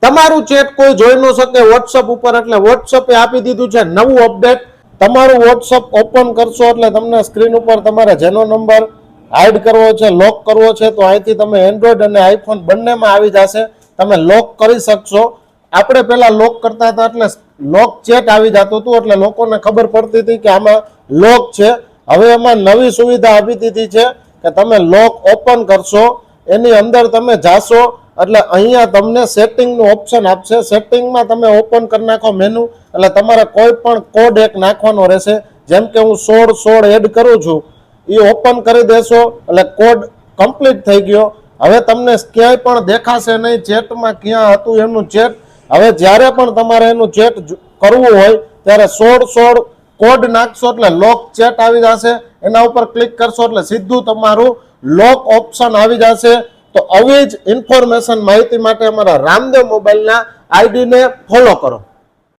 તમારું ચેટ કોઈ જોઈ ન શકે વોટ્સઅપ ઉપર, એટલે વોટ્સઅપે આપી દીધું છે નવું અપડેટ. તમારું વોટ્સઅપ ઓપન કરશો એટલે તમને સ્ક્રીન ઉપર તમારે જેનો નંબર હાઇડ કરવો છે, લોક કરવો છે, તો અહીંથી તમે એન્ડ્રોઈડ અને આઈફોન બંનેમાં આવી જશે, તમે લોક કરી શકશો. આપણે પહેલા લોક કરતા હતા એટલે લોક ચેટ આવી જતું હતું, એટલે લોકોને ખબર પડતી હતી કે આમાં લોક છે. હવે એમાં નવી સુવિધા આપી દીધી છે કે તમે લોક ઓપન કરશો, એની અંદર તમે જાશો એટલે અહીંયા તમને સેટિંગનું ઓપ્શન આપશે. સેટિંગમાં તમે ઓપન કરી નાખો મેનુ, એટલે તમારે કોઈ પણ કોડ એક નાખવાનો રહેશે. જેમ કે હું 16 એડ કરું છું, એ ઓપન કરી દેશો એટલે કોડ કમ્પ્લીટ થઈ ગયો. હવે તમને ક્યાંય પણ દેખાશે નહીં ચેટમાં ક્યાં હતું એનું ચેટ. હવે જ્યારે પણ તમારે એનું ચેટ કરવું હોય ત્યારે 16 કોડ નાખશો એટલે લોક ચેટ આવી જશે. એના ઉપર ક્લિક કરશો એટલે સીધું તમારું લોક ઓપ્શન આવી જશે. તો આવી જ ઇન્ફોર્મેશન માહિતી માટે અમારા રામદેવ મોબાઈલના આઈડીને ફોલો કરો.